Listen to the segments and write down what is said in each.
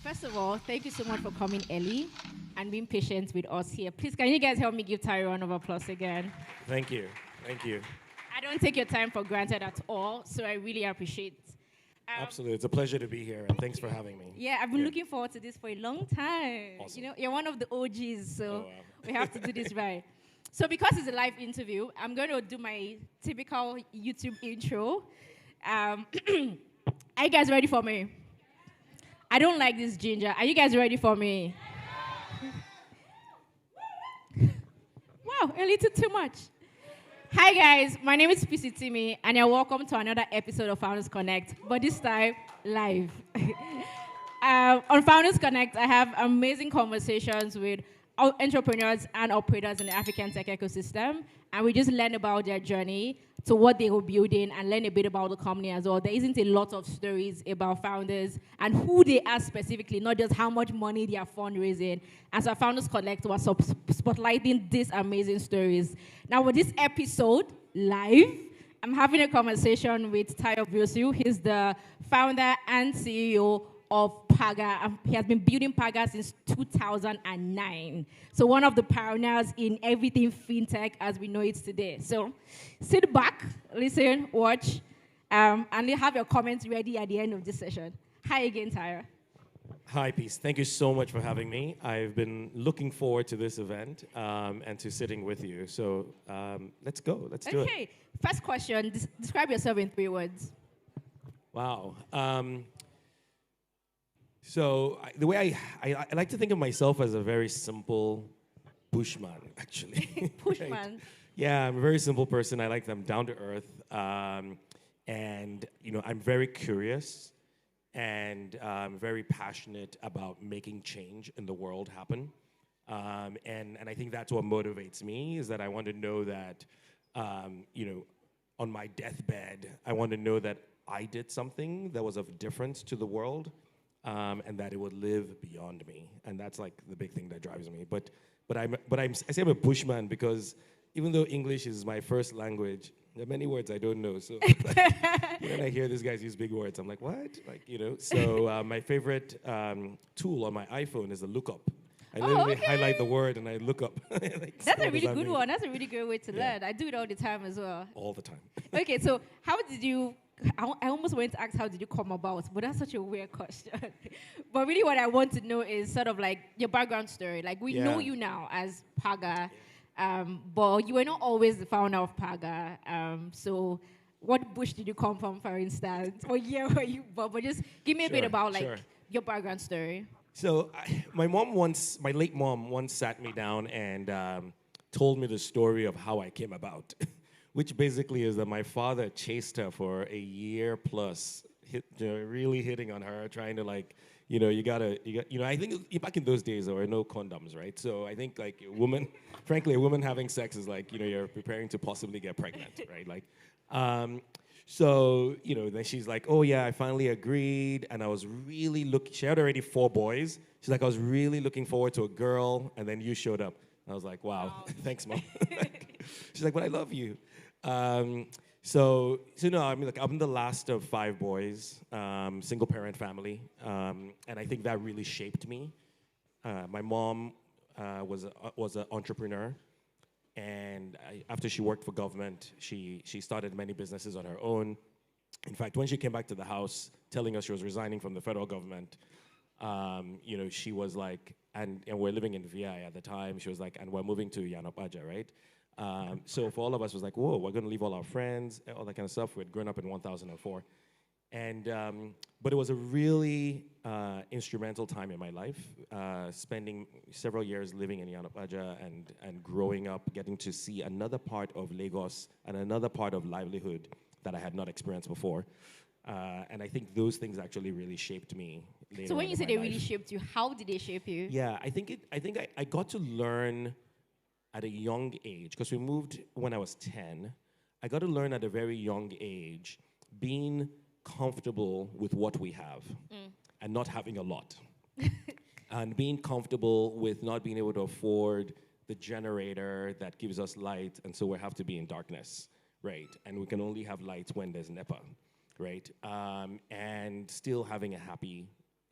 First of all, thank you so much for coming early and being patient with us here. Please, can you guys help me give Ty a round of applause again? Thank you. Thank you. I don't take your time for granted at all, so I really appreciate it. Absolutely. It's a pleasure to be here, and thanks for having me. Yeah, I've been looking forward to this for a long time. Awesome. You know, you're one of the OGs, so Oh, wow. we have to do this right. So because it's a live interview, I'm going to do my typical YouTube intro. Are you guys ready for me? I don't like this ginger. Are you guys ready for me? Wow, a little too much. Hi guys, my name is PC Timmy, and you're welcome to another episode of Founders Connect, but this time live. On Founders Connect, I have amazing conversations with entrepreneurs and operators in the African tech ecosystem, and we just learn about their journey to what they were building and learn a bit about the company as well. There isn't a lot of stories about founders and who they are specifically, not just how much money they are fundraising. As our Founders Connect, we're spotlighting these amazing stories. Now, with this episode live, I'm having a conversation with Tayo Biosu. He's the founder and CEO of Paga. He has been building Paga since 2009. So one of the pioneers in everything fintech as we know it today. So sit back, listen, watch, and have your comments ready at the end of this session. Hi again, Tyra. Hi, Peace. Thank you so much for having me. I've been looking forward to this event and to sitting with you. So let's go. Let's do it. Okay. First question. Describe yourself in 3 words. Wow. The way I like to think of myself as a very simple bushman, actually. Pushman. Right? Yeah, I'm a very simple person. I like them down to earth. And, I'm very curious and very passionate about making change in the world happen. And I think that's what motivates me, is that I want to know that, on my deathbed, I want to know that I did something that was of difference to the world. And that it would live beyond me, and that's like the big thing that drives me. I say I'm a bushman because even though English is my first language, there are many words I don't know. So when I hear these guys use big words, I'm like, what? So my favorite tool on my iPhone is the lookup. I literally highlight the word and I look up. That's a really good one. That's a really good way to learn. I do it all the time as well. All the time. Okay, so how did you? I almost went to ask how did you come about, but that's such a weird question. But really what I want to know is sort of like your background story. Like we know you now as Paga, but you were not always the founder of Paga. So what bush did you come from, for instance? What year were you born? But just give me a bit about your background story. So my late mom once sat me down and told me the story of how I came about. Which basically is that my father chased her for a year plus, really hitting on her, trying to I think back in those days there were no condoms, right? So I think frankly, a woman having sex is you're preparing to possibly get pregnant, right? Then she's like, oh yeah, I finally agreed, and I was really she had already 4 boys. She's like, I was really looking forward to a girl, and then you showed up. I was like, wow, thanks, Mom. She's like, but I love you. I'm the last of 5 boys, single parent family, and I think that really shaped me. My mom was an entrepreneur, and after she worked for government, she started many businesses on her own. In fact, when she came back to the house telling us she was resigning from the federal government, she was like, and we're living in VI at the time, she was like, and we're moving to Yanopaja, right? So for all of us, it was like, whoa, we're going to leave all our friends, all that kind of stuff. We'd grown up in 1004. But it was a really instrumental time in my life, spending several years living in Yanopaja and growing up, getting to see another part of Lagos and another part of livelihood that I had not experienced before. And I think those things actually really shaped me later. So when you say they really life. shaped you, how did they shape you? Yeah, I think I got to learn at a young age, because we moved when I was 10. I got to learn at a very young age being comfortable with what we have and not having a lot. And being comfortable with not being able to afford the generator that gives us light, and so we have to be in darkness, right? And we can only have light when there's NEPA, right? And still having a happy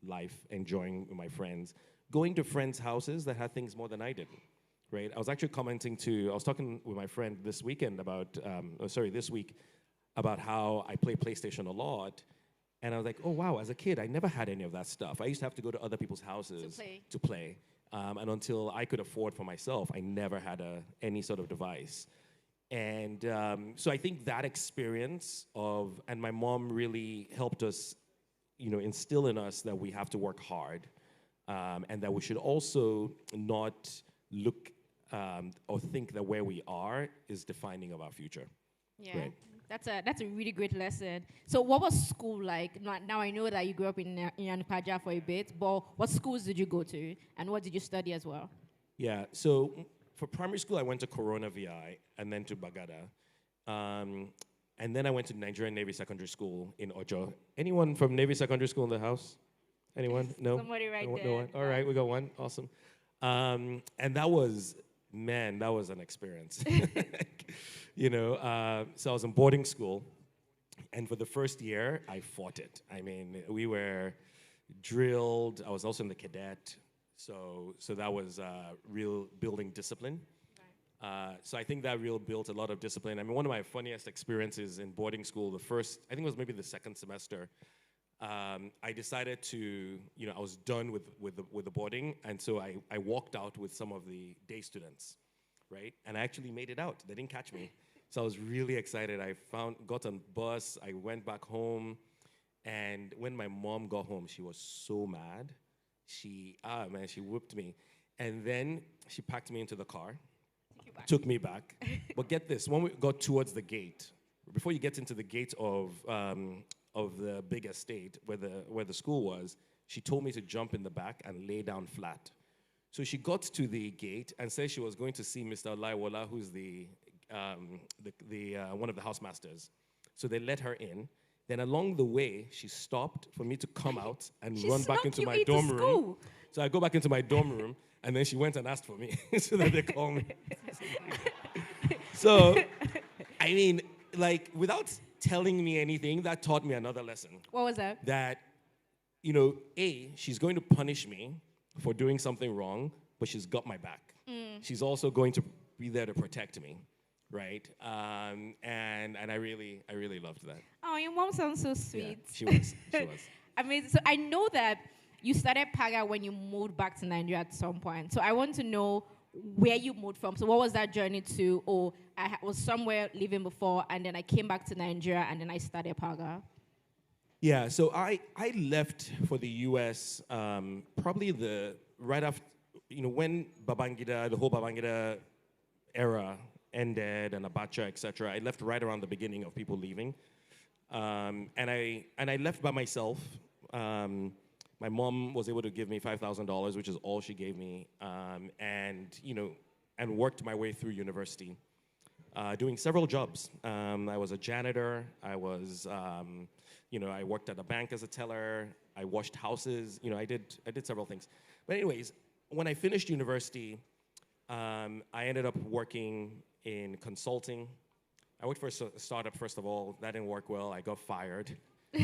life, enjoying with my friends, going to friends' houses that had things more than I did. Right? I was actually I was talking with my friend this weekend this week, about how I play PlayStation a lot. And I was like, oh, wow, as a kid, I never had any of that stuff. I used to have to go to other people's houses to play. And until I could afford for myself, I never had any sort of device. And so I think that experience and my mom really helped us, instill in us that we have to work hard, and that we should also not look or think that where we are is defining of our future. Yeah. Right. That's a really great lesson. So what was school like? Now I know that you grew up in Yanpaja for a bit, but what schools did you go to, and what did you study as well? Yeah, so for primary school, I went to Corona VI and then to Bagada. And then I went to Nigerian Navy Secondary School in Ojo. Anyone from Navy Secondary School in the house? Anyone? No? Somebody right no, there. No one? All right, we got one. Awesome. And that was an experience. So I was in boarding school, and for the first year, I fought it. I mean, we were drilled. I was also in the cadet, so that was real building discipline. So I think that real built a lot of discipline. I mean, one of my funniest experiences in boarding school, I think it was maybe the second semester, I decided to, I was done with the boarding, and so I walked out with some of the day students, right? And I actually made it out. They didn't catch me. So I was really excited. I got on bus, I went back home, and when my mom got home, she was so mad. She whooped me. And then she packed me into the car, took me back. But get this, when we got towards the gate, before you get into the gate of the big estate where the school was, she told me to jump in the back and lay down flat. So she got to the gate and said she was going to see Mr. Laiwola, who's one of the house-masters. So they let her in. Then along the way, she stopped for me to come out and run back into my dorm room. So I go back into my dorm room, and then she went and asked for me so that they call me. So, I mean, like, without telling me anything, that taught me another lesson. What was that? That, she's going to punish me for doing something wrong, but she's got my back. She's also going to be there to protect me, right? And I really loved that. Oh, your mom sounds so sweet. Yeah, she was. Amazing. So I know that you started Paga when you moved back to Nigeria at some point. So I want to know where you moved from. So what was that journey to? Or I was somewhere living before, and then I came back to Nigeria, and then I started Paga. Yeah, so I left for the U.S. Probably right after, when the whole Babangida era ended and Abacha, etc. I left right around the beginning of people leaving, and I left by myself. My mom was able to give me $5,000, which is all she gave me, and worked my way through university, doing several jobs. I was a janitor. I was, I worked at a bank as a teller. I washed houses. I did several things. But anyways, when I finished university, I ended up working in consulting. I worked for a startup, first of all. That didn't work well. I got fired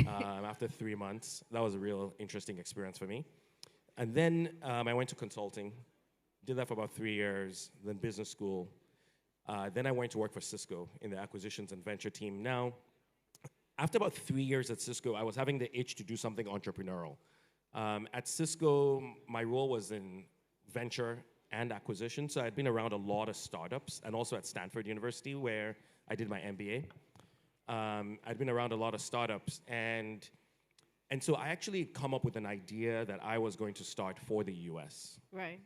after 3 months. That was a real interesting experience for me. And then I went to consulting, did that for about 3 years, then business school. Then I went to work for Cisco in the acquisitions and venture team. Now, after about 3 years at Cisco, I was having the itch to do something entrepreneurial. At Cisco, my role was in venture and acquisition, so I'd been around a lot of startups, and also at Stanford University, where I did my MBA. I'd been around a lot of startups, and so I actually come up with an idea that I was going to start for the US. Right.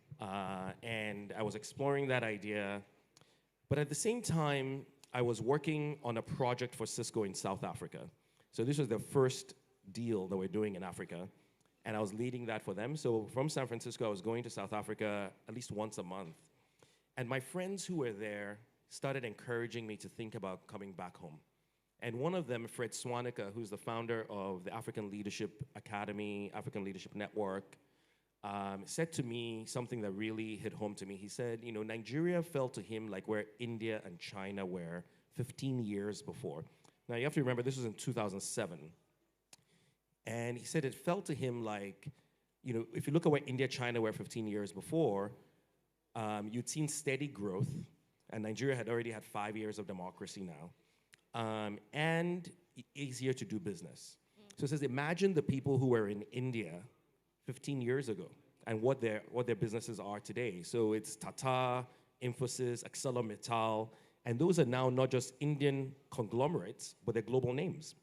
And I was exploring that idea, but at the same time, I was working on a project for Cisco in South Africa. So this was the first deal that we're doing in Africa, and I was leading that for them. So from San Francisco, I was going to South Africa at least once a month. And my friends who were there started encouraging me to think about coming back home. And one of them, Fred Swanica, who's the founder of the African Leadership Academy, African Leadership Network, said to me something that really hit home to me. He said, Nigeria felt to him like where India and China were 15 years before. Now, you have to remember, this was in 2007. And he said it felt to him like if you look at where India, China were 15 years before, you'd seen steady growth, and Nigeria had already had 5 years of democracy now, and easier to do business. So it says, imagine the people who were in India 15 years ago and what their businesses are today. So it's Tata, Infosys, ArcelorMittal, and those are now not just Indian conglomerates, but they're global names.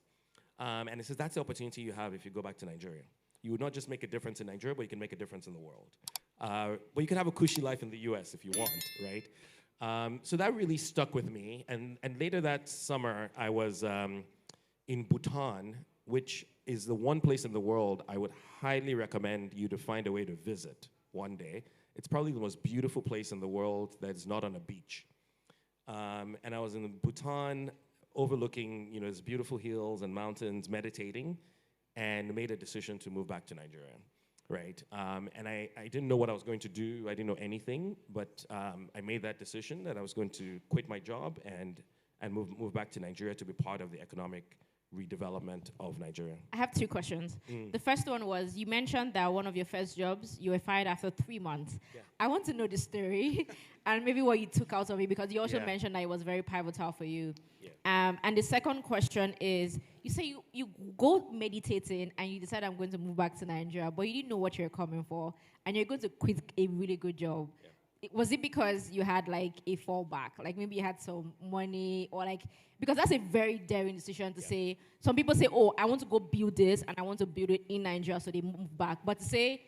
And it says that's the opportunity you have if you go back to Nigeria. You would not just make a difference in Nigeria, but you can make a difference in the world. But you can have a cushy life in the US if you want, right? So that really stuck with me. And later that summer, I was in Bhutan, which is the one place in the world I would highly recommend you to find a way to visit one day. It's probably the most beautiful place in the world that's not on a beach. And I was in Bhutan overlooking, these beautiful hills and mountains, meditating, and made a decision to move back to Nigeria, right? And I didn't know what I was going to do. I didn't know anything, but I made that decision that I was going to quit my job and move back to Nigeria to be part of the economic redevelopment of Nigeria. I have two questions. The first one was, you mentioned that one of your first jobs, you were fired after 3 months. Yeah. I want to know the story and maybe what you took out of it, because you also mentioned that it was very pivotal for you. Yeah. And the second question is, you say you go meditating and you decide, I'm going to move back to Nigeria, but you didn't know what you're coming for, and you're going to quit a really good job. Yeah. Was it because you had like a fallback? Like maybe you had some money, or like, because that's a very daring decision to say. Some people say, oh, I want to go build this and I want to build it in Nigeria, so they move back. But to say,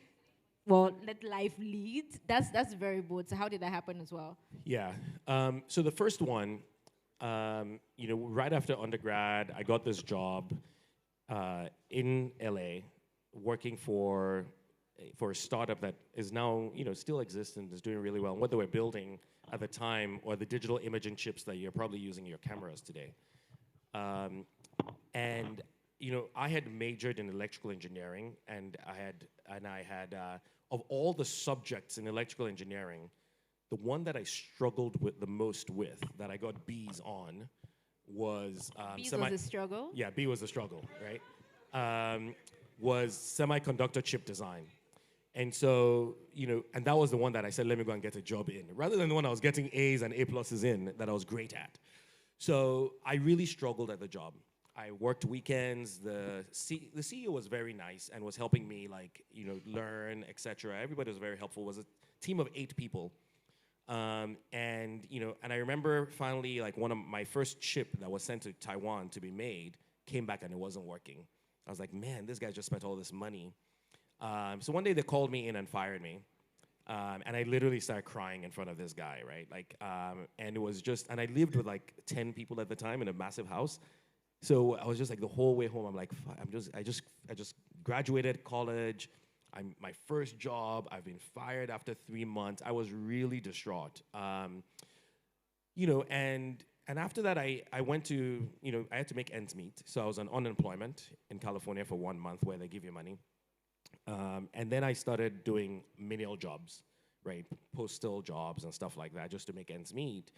well, let life lead, that's very bold. So how did that happen as well? Yeah. So the first one, right after undergrad, I got this job in LA working for a startup that is now, still existent, is doing really well. And what they were building at the time were the digital imaging chips that you're probably using in your cameras today. And I had majored in electrical engineering, and I had of all the subjects in electrical engineering, the one that I struggled with the most with, that I got B's on, was B's was a struggle? Yeah, B was a struggle, right? Was semiconductor chip design. And so, and that was the one that I said, let me go and get a job in, rather than the one I was getting A's and A pluses in that I was great at. So I really struggled at the job. I worked weekends. The CEO was very nice and was helping me, learn, etc. Everybody was very helpful. It was a team of 8 people. And I remember finally, one of my first chip that was sent to Taiwan to be made came back and it wasn't working. I was like, man, this guy just spent all this money. So one day they called me in and fired me. And I literally started crying in front of this guy, right? And it was just, and I lived with 10 people at the time in a massive house. So I was just the whole way home, I'm like, I just graduated college. My first job, I've been fired after 3 months. I was really distraught. And after that, I went to, I had to make ends meet. So I was on unemployment in California for 1 month where they give you money. And then I started doing menial jobs, right? Postal jobs and stuff like that just to make ends meet.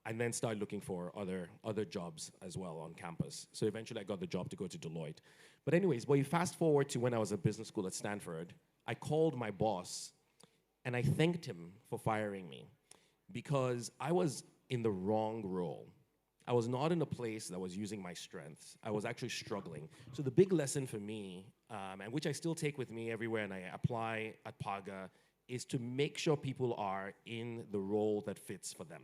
And then started looking for other jobs as well on campus. So eventually I got the job to go to Deloitte. But anyways, you fast forward to when I was at business school at Stanford, I called my boss and I thanked him for firing me because I was in the wrong role. I was not in a place that was using my strengths. I was actually struggling. So the big lesson for me, and which I still take with me everywhere and I apply at Paga, is to make sure people are in the role that fits for them,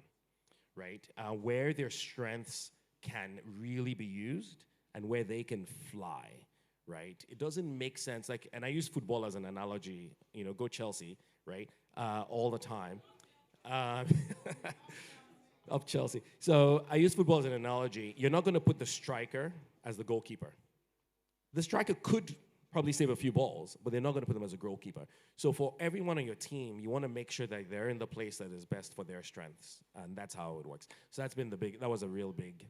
right? Where their strengths can really be used and where they can fly, right? It doesn't make sense, and I use football as an analogy, go Chelsea, right? All the time. Of Chelsea. So I use football as an analogy. You're not going to put the striker as the goalkeeper. The striker could probably save a few balls, but they're not going to put them as a goalkeeper. So for everyone on your team, you want to make sure that they're in the place that is best for their strengths, and that's how it works. So that was a real big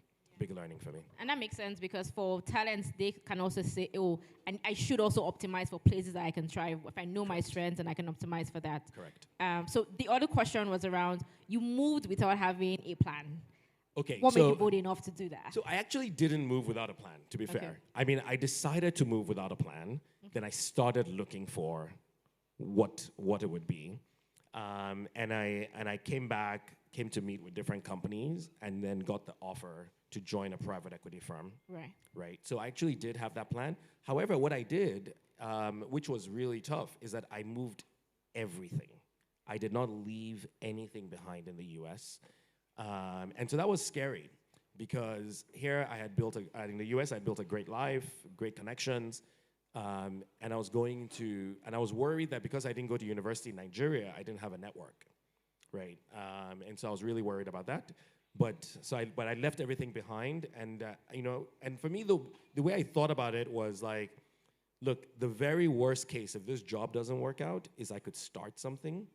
learning for me. And that makes sense because for talents, they can also say, oh, and I should also optimize for places that I can thrive. If I know my strengths, and I can optimize for that. Correct. So the other question was around, you moved without having a plan. Okay, What made you so bold enough to do that? so I actually didn't move without a plan, to be Okay. fair. I mean, I decided to move without a plan. Then I started looking for what it would be, and I came to meet with different companies, and then got the offer to join a private equity firm. Right. Right. So I actually did have that plan. However, what I did, which was really tough, is that I moved everything. I did not leave anything behind in the U.S. And so that was scary because here I had in the US, I built a great life, great connections. And I was worried that because I didn't go to university in Nigeria, I didn't have a network, right? And so I was really worried about that. But I left everything behind, and and for me, the way I thought about it was like, look, the very worst case, if this job doesn't work out, is I could start something.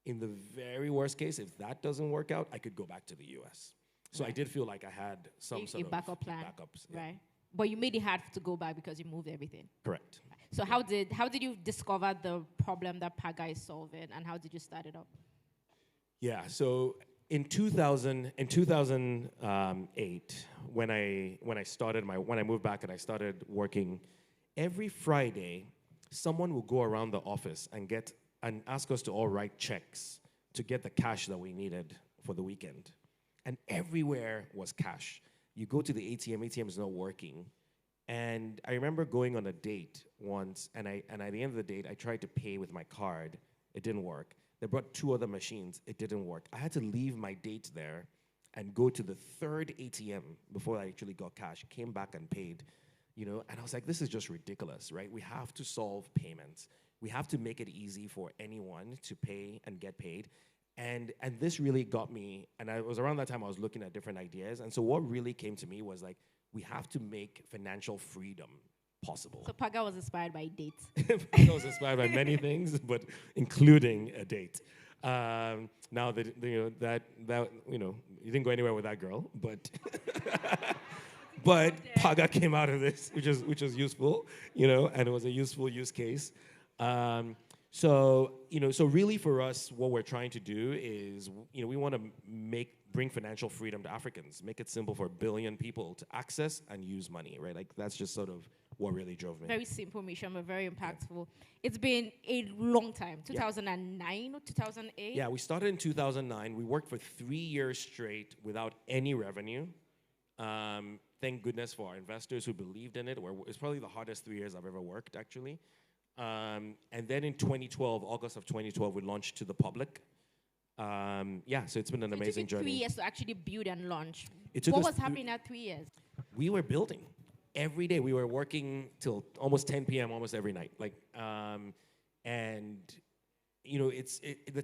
In the very worst case, if that doesn't work out, I could go back to the US. So I Right. did feel like I had some sort A of backup plan. backups. Yeah. Right. But you made it hard to go back because you moved everything. Correct. So how did you discover the problem that Paga is solving, and how did you start it up? Yeah. So in 2008, when I moved back and I started working, every Friday, someone would go around the office and ask us to all write checks to get the cash that we needed for the weekend. And everywhere was cash. You go to the ATM is not working. And I remember going on a date once, and at the end of the date, I tried to pay with my card. It didn't work. They brought 2 other machines. It didn't work. I had to leave my date there and go to the 3rd ATM before I actually got cash. Came back and paid, and I was like, this is just ridiculous, right? We have to solve payments. We have to make it easy for anyone to pay and get paid. And this really got me, and it was around that time I was looking at different ideas. And so what really came to me was like, we have to make financial freedom possible. So Paga was inspired by dates. I was inspired by many things, but including a date. Now that you didn't go anywhere with that girl, but but Paga came out of this, which was useful, and it was a useful use case. So really for us, what we're trying to do is, we want to bring financial freedom to Africans, make it simple for 1 billion people to access and use money, right? Like that's just sort of what really drove me. Very simple mission, but very impactful. It's been a long time, 2009 or 2008? Yeah, we started in 2009. We worked for 3 years straight without any revenue. Thank goodness for our investors who believed in it. It's probably the hardest 3 years I've ever worked, actually. And then in 2012, August of 2012, we launched to the public. So it's been an amazing It took you 3 journey. years to actually build and launch. It took What us was happening at 3 years? We were building every day. We were working till almost 10 p.m. almost every night. The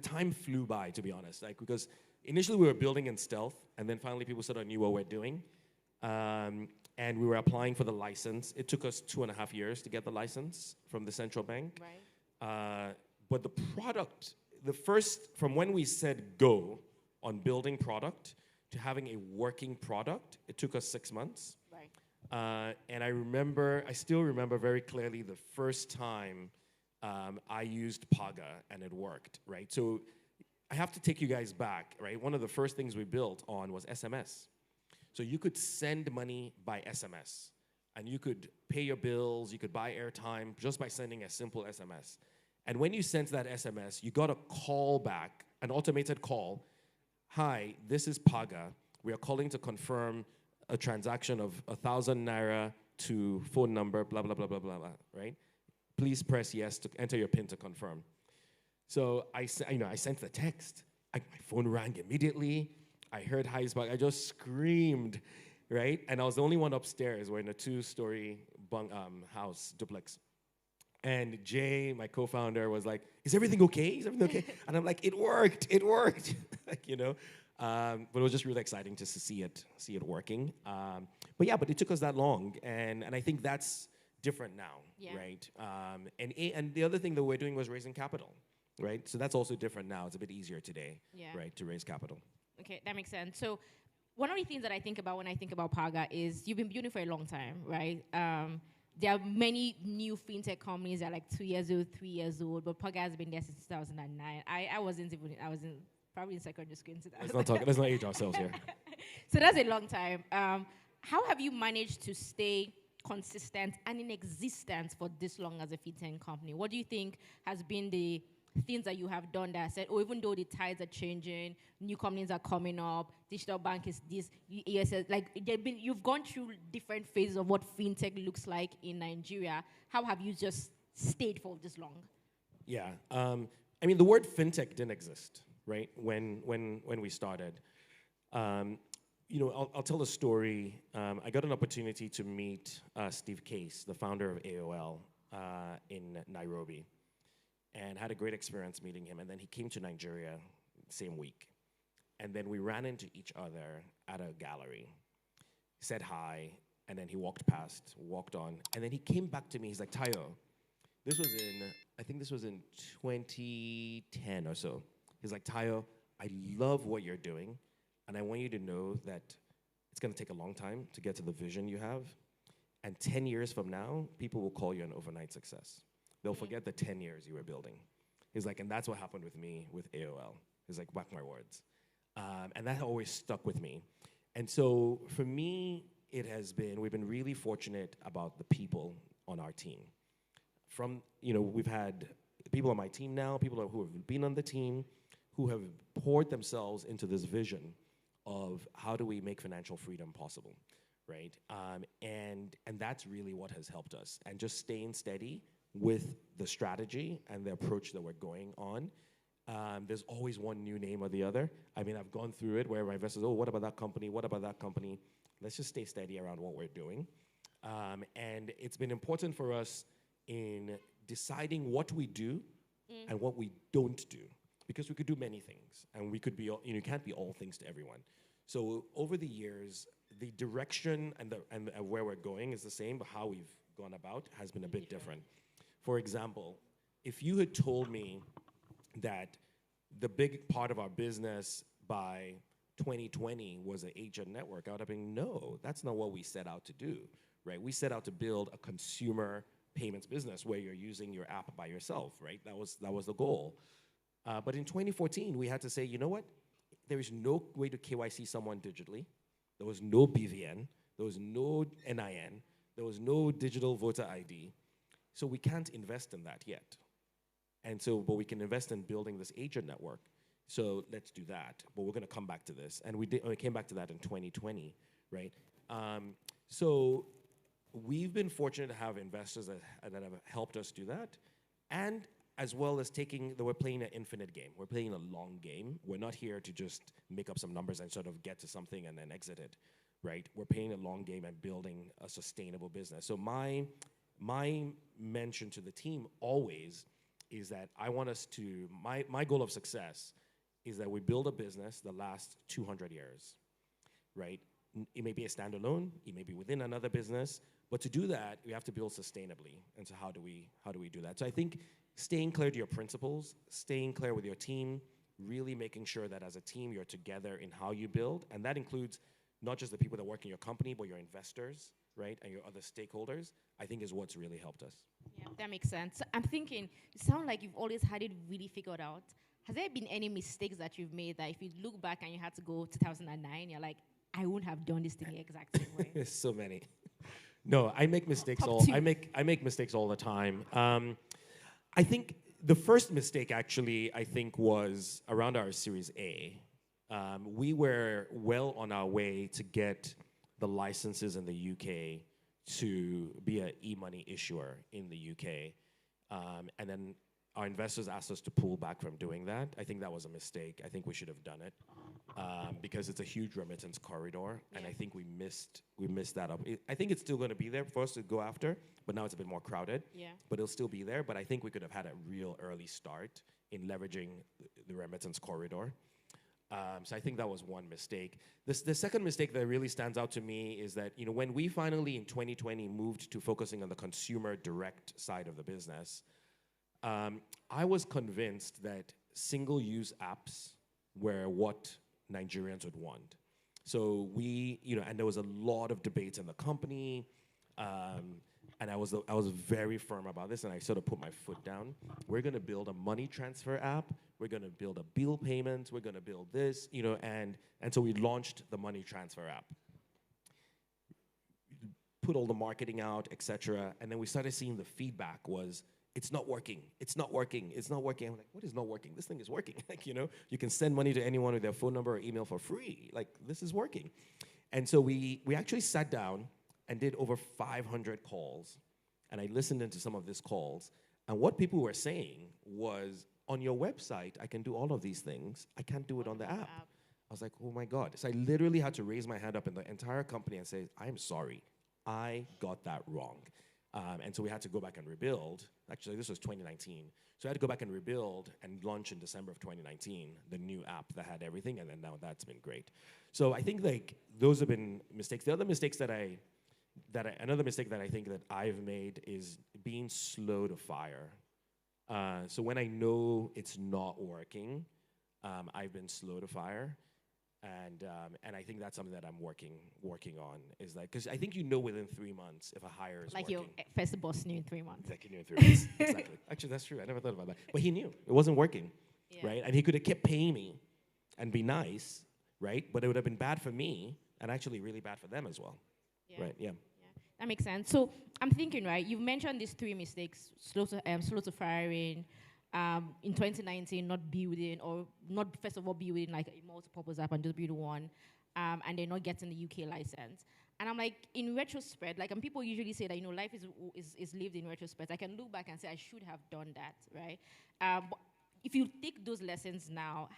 time flew by, to be honest. Because initially we were building in stealth, and then finally people sort of knew what we're doing. And we were applying for the license. It took us 2.5 years to get the license from the central bank. Right. But the product, from when we said go on building product to having a working product, it took us 6 months. Right. And I still remember very clearly the first time I used Paga and it worked, right? So I have to take you guys back, right? One of the first things we built on was SMS. So you could send money by SMS, and you could pay your bills, you could buy airtime just by sending a simple SMS. And when you sent that SMS, you got a call back, an automated call. Hi, this is Paga. We are calling to confirm a transaction of 1,000 naira to phone number, blah, blah, blah, blah, blah, blah, right? Please press yes to enter your PIN to confirm. So I sent the text. My phone rang immediately. I heard Heisbach. I just screamed, right? And I was the only one upstairs. We're in a 2-story house, duplex. And Jay, my co-founder, was like, is everything okay? Is everything okay? And I'm like, it worked. But it was just really exciting just to see it working. But it took us that long. And I think that's different now, right? And the other thing that we're doing was raising capital, right? So that's also different now. It's a bit easier today, right, to raise capital. Okay, that makes sense. So one of the things that I think about when I think about Paga is you've been building for a long time, right? There are many new fintech companies that are like 2 years old, 3 years old, but Paga has been there since 2009. I was probably in secondary school into that. Let's not age ourselves here. So that's a long time. How have you managed to stay consistent and in existence for this long as a fintech company? What do you think has been the things that you have done that said, oh, even though the tides are changing, new companies are coming up, digital bank is this, ESS, like you've gone through different phases of what fintech looks like in Nigeria. How have you just stayed for this long? Yeah, I mean, the word fintech didn't exist, right? When we started. I'll tell a story. I got an opportunity to meet Steve Case, the founder of AOL, in Nairobi, and had a great experience meeting him. And then he came to Nigeria same week. And then we ran into each other at a gallery, said hi, and then he walked past, walked on, and then he came back to me. He's like, Tayo, I think this was in 2010 or so. He's like, Tayo, I love what you're doing, and I want you to know that it's going to take a long time to get to the vision you have. And 10 years from now, people will call you an overnight success. They'll forget the 10 years you were building. He's like, and that's what happened with me with AOL. He's like, whack my words. And that always stuck with me. And so for me, we've been really fortunate about the people on our team. We've had people on my team now, people who have been on the team, who have poured themselves into this vision of how do we make financial freedom possible, right? And that's really what has helped us. And just staying steady with the strategy and the approach that we're going on. There's always one new name or the other. I mean, I've gone through it where my investors, what about that company? What about that company? Let's just stay steady around what we're doing. And it's been important for us in deciding what we do and what we don't do. Because we could do many things, and we could be, you can't be all things to everyone. So over the years, the direction and where we're going is the same, but how we've gone about has been a bit different. For example, if you had told me that the big part of our business by 2020 was an agent network, I would have been, no, that's not what we set out to do, right? We set out to build a consumer payments business where you're using your app by yourself, right? That was the goal. But in 2014, we had to say, you know what? There is no way to KYC someone digitally. There was no BVN. There was no NIN. There was no digital voter ID. So we can't invest in that yet. But we can invest in building this agent network. So let's do that. But we're going to come back to this. And we came back to that in 2020, right? So we've been fortunate to have investors that have helped us do that. And as well as we're playing an infinite game. We're playing a long game. We're not here to just make up some numbers and sort of get to something and then exit it, right? We're playing a long game and building a sustainable business. So my mention to the team always is that I want us to, my goal of success is that we build a business that lasts 200 years, right? It may be a standalone, it may be within another business, but to do that, we have to build sustainably. And so how do we do that? So I think staying clear to your principles, staying clear with your team, really making sure that as a team you're together in how you build, and that includes not just the people that work in your company, but your investors, right, and your other stakeholders, I think is what's really helped us. Yeah, that makes sense. So I'm thinking, you sound like you've always had it really figured out. Has there been any mistakes that you've made that if you look back and you had to go 2009, you're like, I wouldn't have done this thing the exact same way? There's so many. No, I make mistakes I make mistakes all the time. I think the first mistake actually, was around our Series A. We were well on our way to get the licenses in the UK to be an e-money issuer in the UK. And then our investors asked us to pull back from doing that. I think that was a mistake. I think we should have done it because it's a huge remittance corridor, and I think we missed that up. I think it's still going to be there for us to go after, but now it's a bit more crowded. Yeah. But it'll still be there. But I think we could have had a real early start in leveraging the remittance corridor. So I think that was one mistake. The second mistake that really stands out to me is that when we finally in 2020 moved to focusing on the consumer direct side of the business, I was convinced that single-use apps were what Nigerians would want. So and there was a lot of debates in the company, And I was very firm about this, and I sort of put my foot down. We're going to build a money transfer app. We're going to build a bill payment. We're going to build this, and so we launched the money transfer app. Put all the marketing out, etc. And then we started seeing the feedback was, it's not working. It's not working. It's not working. I'm like, what is not working? This thing is working. You can send money to anyone with their phone number or email for free. Like, this is working. And so we actually sat down and did over 500 calls. And I listened into some of these calls. And what people were saying was, on your website, I can do all of these things. I can't do it on the app. I was like, oh my God. So I literally had to raise my hand up in the entire company and say, I'm sorry. I got that wrong. And so we had to go back and rebuild. Actually, this was 2019. So I had to go back and rebuild and launch in December of 2019 the new app that had everything, and then now that's been great. So I think like those have been mistakes. The other mistakes another mistake that I think that I've made is being slow to fire. So when I know it's not working, I've been slow to fire. And I think that's something that I'm working on, is like, because I think within 3 months if a hire is like working. your first boss knew in 3 months. Like he knew in 3 months, exactly. Actually, that's true. I never thought about that. But he knew it wasn't working, right? And he could have kept paying me and be nice, right? But it would have been bad for me and actually really bad for them as well, right? Yeah. That makes sense. So I'm thinking, right? You've mentioned these 3 mistakes: slow to firing. In 2019, not building, or not first of all building like a multi-purpose app and just build one, and then not getting the UK license. And I'm like, in retrospect, like, and people usually say that life is lived in retrospect. I can look back and say I should have done that, right? But if you take those lessons now,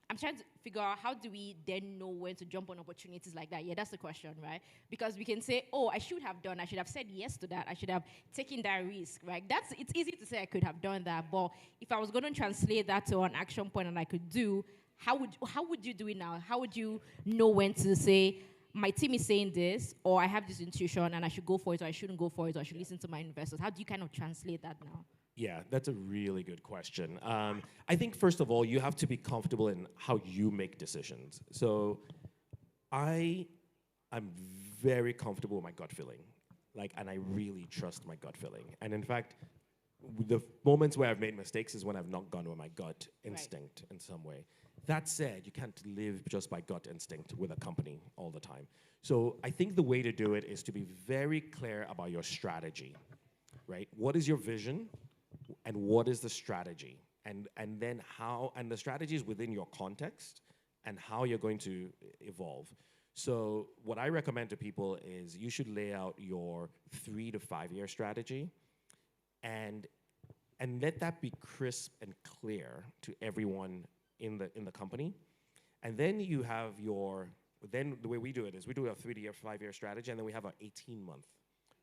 I'm trying to figure out, how do we then know when to jump on opportunities like that? Yeah, that's the question, right? Because we can say, oh, I should have said yes to that. I should have taken that risk, right? It's easy to say I could have done that, but if I was going to translate that to an action point and I could do, how would you do it now? How would you know when to say, my team is saying this, or I have this intuition and I should go for it, or I shouldn't go for it, or I should listen to my investors? How do you kind of translate that now? Yeah, that's a really good question. I think, first of all, you have to be comfortable in how you make decisions. So I'm very comfortable with my gut feeling, and I really trust my gut feeling. And in fact, the moments where I've made mistakes is when I've not gone with my gut instinct in some way. That said, you can't live just by gut instinct with a company all the time. So I think the way to do it is to be very clear about your strategy, right? What is your vision? And what is the strategy? And then how, and the strategy is within your context and how you're going to evolve. So what I recommend to people is you should lay out your 3 to 5 year strategy and let that be crisp and clear to everyone in the company. And then you have then the way we do it is we do a 3 to 5 year strategy, and then we have an 18-month,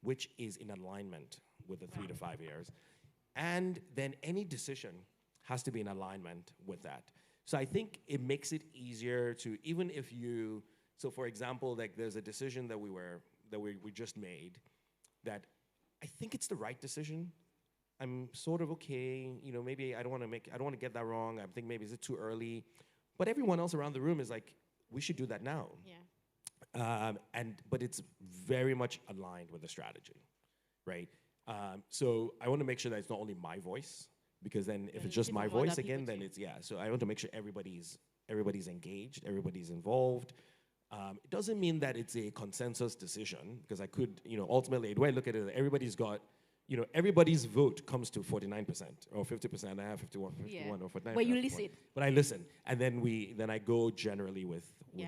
which is in alignment with the 3 to 5 years. And then any decision has to be in alignment with that. So I think it makes it easier to, even if so for example, like there's a decision that we just made that I think it's the right decision. I'm sort of okay, maybe I don't want to get that wrong. I think maybe is it too early? But everyone else around the room is like, we should do that now. Yeah. But it's very much aligned with the strategy, right? So I want to make sure that it's not only my voice, because then if it's just my voice again, then it's, So I want to make sure everybody's engaged, everybody's involved. It doesn't mean that it's a consensus decision, because I could, ultimately, the way I look at it, everybody's vote comes to 49% or 50%. I have 51 or 49%. But you listen. But I listen, and then I go generally with the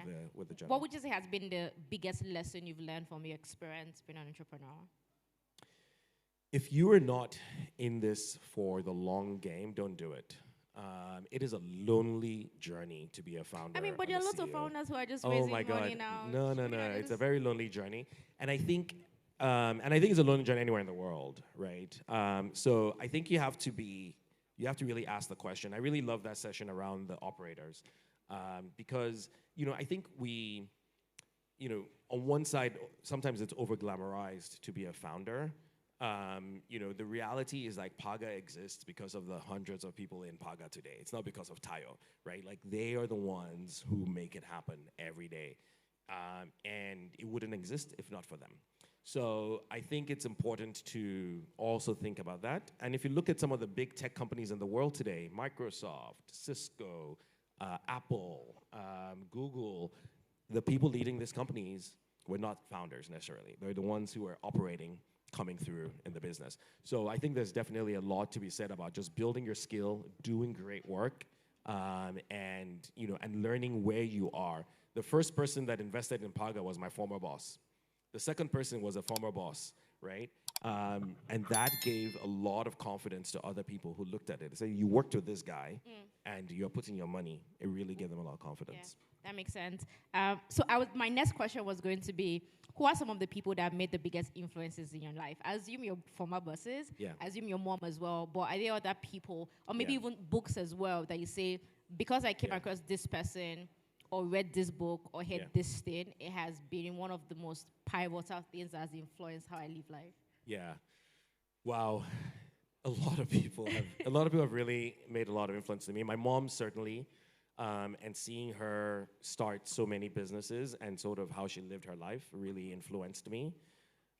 general. What would you say has been the biggest lesson you've learned from your experience being an entrepreneur? If you are not in this for the long game, don't do it. It is a lonely journey to be a founder. I mean, but there are lots of founders who are just oh raising my God. money now. No. It's a very lonely journey. And I think it's a lonely journey anywhere in the world, right? So I think you have to really ask the question. I really love that session around the operators, because, I think on one side, sometimes it's over-glamorized to be a founder. The reality is like Paga exists because of the hundreds of people in Paga today. It's not because of Tayo, right? Like they are the ones who make it happen every day. And it wouldn't exist if not for them. So I think it's important to also think about that. And if you look at some of the big tech companies in the world today, Microsoft, Cisco, Apple, Google, the people leading these companies were not founders necessarily. They're the ones who are operating, coming through in the business. So I think there's definitely a lot to be said about just building your skill, doing great work, and learning where you are. The first person that invested in Paga was my former boss. The second person was a former boss, right? And that gave a lot of confidence to other people who looked at it. They say, you worked with this guy, and you're putting your money. It really gave them a lot of confidence. Yeah, that makes sense. My next question was going to be, who are some of the people that made the biggest influences in your life? I assume your former bosses. Yeah. I assume your mom as well. But are there other people, or maybe Yeah. even books as well, that you say, because I came Yeah. across this person, or read this book, or heard Yeah. this thing, it has been one of the most pivotal things that has influenced how I live life? Yeah. Wow. A lot of people have really made a lot of influence to me. My mom certainly, and seeing her start so many businesses and sort of how she lived her life really influenced me.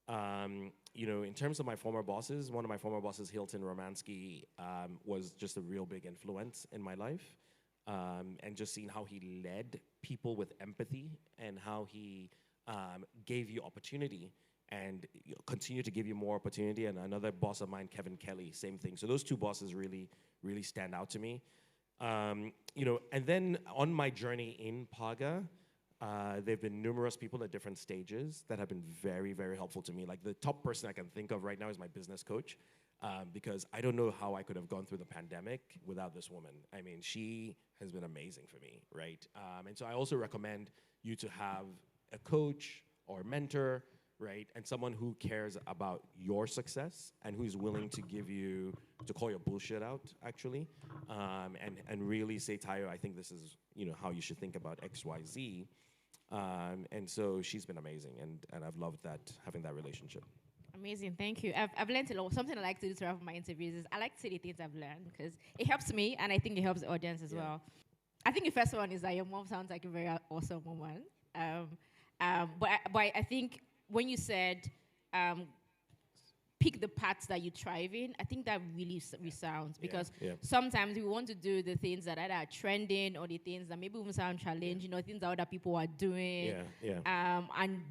In terms of my former bosses, one of my former bosses, Hilton Romansky, was just a real big influence in my life. And just seeing how he led people with empathy and how he gave you opportunity and continue to give you more opportunity. And another boss of mine, Kevin Kelly, same thing. So those two bosses really, really stand out to me. And then on my journey in Paga, there have been numerous people at different stages that have been very, very helpful to me. Like the top person I can think of right now is my business coach, because I don't know how I could have gone through the pandemic without this woman. I mean, she has been amazing for me, right? And so I also recommend you to have a coach or a mentor, right? And someone who cares about your success and who's willing to call your bullshit out, actually, and really say, Tayo, I think this is, how you should think about X, Y, Z. And so she's been amazing, and I've loved having that relationship. Amazing, thank you. I've learned a lot. Something I like to do throughout my interviews is I like to say the things I've learned because it helps me, and I think it helps the audience as well. I think the first one is that your mom sounds like a very awesome woman. But I think when you said pick the paths that you thrive in, I think that really resounds because sometimes we want to do the things that are trending or the things that maybe even sound challenging or things that other people are doing.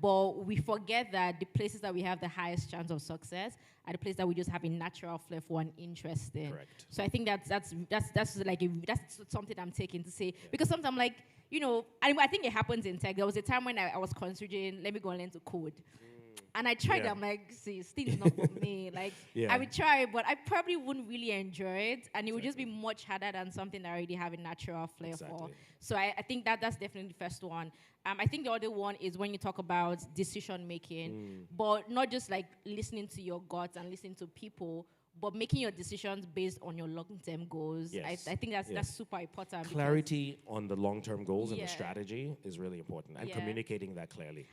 But we forget that the places that we have the highest chance of success are the places that we just have a natural flair for and interest in. Correct. So I think that's something I'm taking to say because sometimes I'm like, I think it happens in tech. There was a time when I was considering, let me go and learn to code. And I tried, I'm like, see, still is not for me. Like, I would try, but I probably wouldn't really enjoy it. And it would just be much harder than something that I already have a natural flair for. So I think that's definitely the first one. I think the other one is when you talk about decision making, but not just like listening to your guts and listening to people, but making your decisions based on your long-term goals. Yes. I think that's super important. Clarity on the long-term goals and the strategy is really important, and communicating that clearly.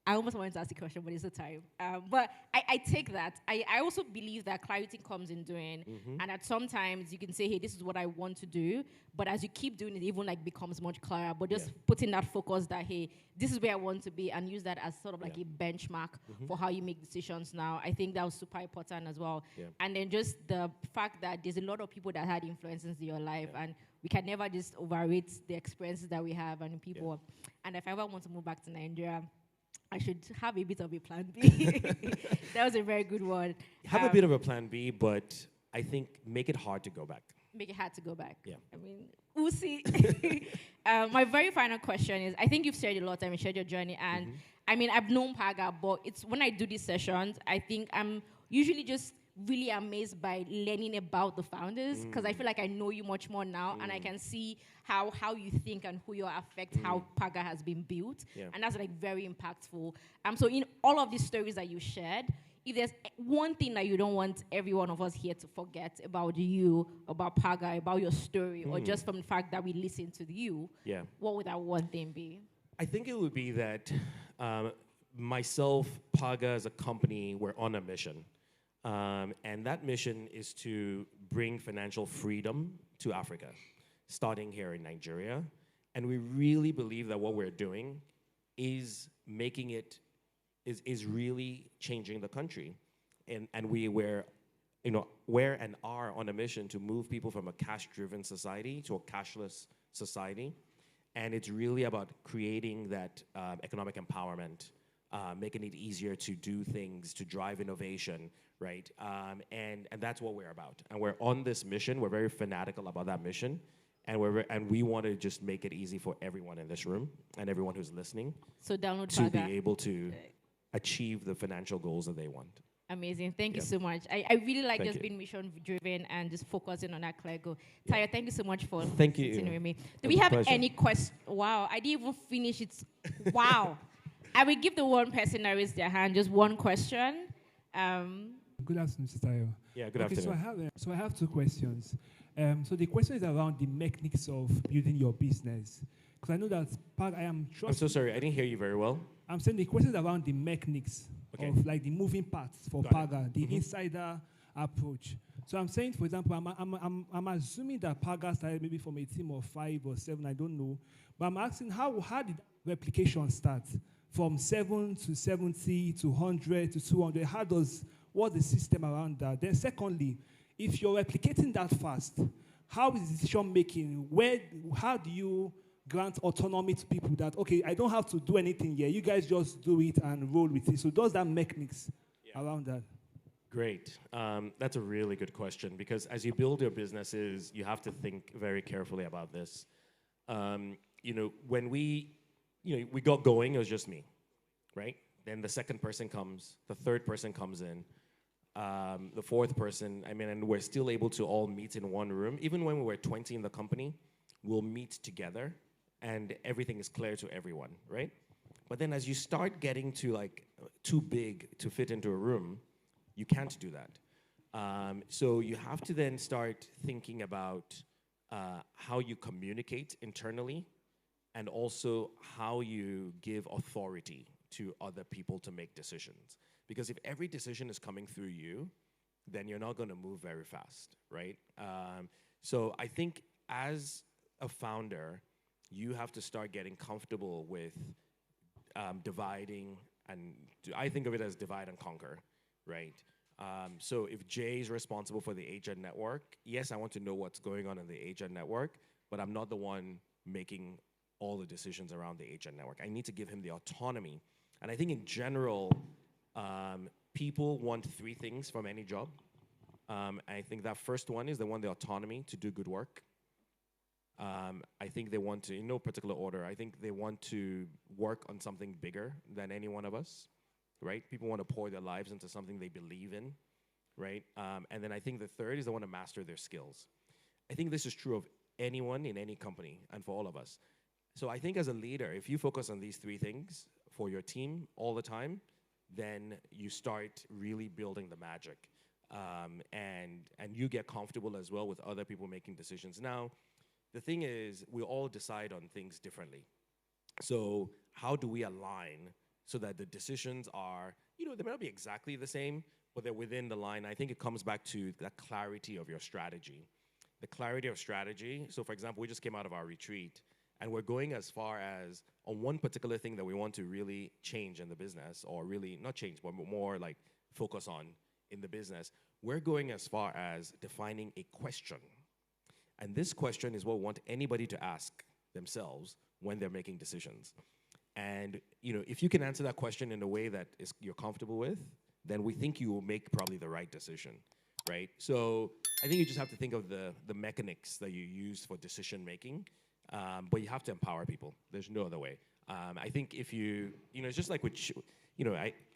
I almost wanted to ask the question, but it's the time. But I take that. I also believe that clarity comes in doing, and that sometimes you can say, hey, this is what I want to do, but as you keep doing it, even like becomes much clearer. But just putting that focus that, hey, this is where I want to be, and use that as sort of like a benchmark for how you make decisions now. I think that was super important as well. And then just the fact that there's a lot of people that had influences in your life, and we can never just overrate the experiences that we have and people. And if I ever want to move back to Nigeria, I should have a bit of a plan B. That was a very good one. Have a bit of a plan B, but I think make it hard to go back. Make it hard to go back. Yeah. I mean, we'll see. My very final question is, I think you've shared a lot and you shared your journey. And I mean, I've known Paga, but it's when I do these sessions, I think I'm usually just really amazed by learning about the founders because I feel like I know you much more now and I can see how you think and who you affect how Paga has been built, and that's like very impactful. So in all of these stories that you shared, if there's one thing that you don't want every one of us here to forget about you, about Paga, about your story, or just from the fact that we listen to you, what would that one thing be? I think it would be that myself, Paga as a company, we're on a mission. And that mission is to bring financial freedom to Africa, starting here in Nigeria. And we really believe that what we're doing is is really changing the country. And we were, were and are on a mission to move people from a cash-driven society to a cashless society. And it's really about creating that economic empowerment, making it easier to do things, to drive innovation, right? And that's what we're about. And we're on this mission. We're very fanatical about that mission. And we want to just make it easy for everyone in this room and everyone who's listening So download to Paga. be able to achieve the financial goals that they want. Amazing. Thank you Yep. so much. I really like Thank just you. being mission driven and just focusing on that clear goal. Taya, thank you so much for Thank you. sitting with me. Do It we was a have pleasure. any questions? Wow, I didn't even finish it. Wow. I will give the one person that raised their hand just one question. Good afternoon, Mr. Tayo. Yeah, good afternoon. So I have two questions. So the question is around the mechanics of building your business. Because I know that I'm so sorry, I didn't hear you very well. I'm saying the question is around the mechanics Okay. of like the moving parts for Got it. Paga, the Mhm. insider approach. So I'm saying, for example, I'm assuming that Paga started maybe from a team of 5 or 7, I don't know. But I'm asking how did replication start? From 7 to 70 to 100 to 200? What's the system around that? Then secondly, if you're replicating that fast, how is decision making? How do you grant autonomy to people that, okay, I don't have to do anything here. You guys just do it and roll with it. So does that mechanics around that? Great. That's a really good question because as you build your businesses, you have to think very carefully about this. When we got going, it was just me, right? Then the second person comes, the third person comes in, the fourth person, and we're still able to all meet in one room. Even when we were 20 in the company, we'll meet together and everything is clear to everyone, right? But then as you start getting to like too big to fit into a room, you can't do that. So you have to then start thinking about how you communicate internally and also how you give authority to other people to make decisions. Because if every decision is coming through you, then you're not going to move very fast, right? So I think as a founder, you have to start getting comfortable with dividing, and I think of it as divide and conquer, right? So if Jay is responsible for the agent network, yes, I want to know what's going on in the agent network, but I'm not the one making all the decisions around the agent network. I need to give him the autonomy. And I think in general, people want 3 things from any job. I think that first one is they want the autonomy to do good work. I think they want to, in no particular order, I think they want to work on something bigger than any one of us, right? People want to pour their lives into something they believe in, right? And then I think the third is they want to master their skills. I think this is true of anyone in any company and for all of us. So I think as a leader, if you focus on these 3 things for your team all the time, then you start really building the magic. And you get comfortable as well with other people making decisions. Now, the thing is, we all decide on things differently. So how do we align so that the decisions are, they may not be exactly the same, but they're within the line? I think it comes back to the clarity of your strategy. The clarity of strategy. So for example, we just came out of our retreat, and we're going as far as on one particular thing that we want to really change in the business, or really not change, but more like focus on in the business. We're going as far as defining a question. And this question is what we want anybody to ask themselves when they're making decisions. And if you can answer that question in a way that you're comfortable with, then we think you will make probably the right decision, right? So I think you just have to think of the mechanics that you use for decision making, but you have to empower people. There's no other way. I think if it's just like with,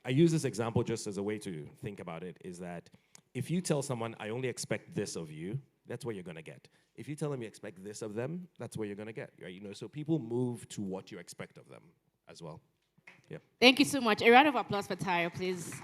I use this example just as a way to think about it, is that if you tell someone, I only expect this of you, that's what you're going to get. If you tell them you expect this of them, that's what you're going to get, right? So people move to what you expect of them as well. Yeah. Thank you so much. A round of applause for Tayo, please.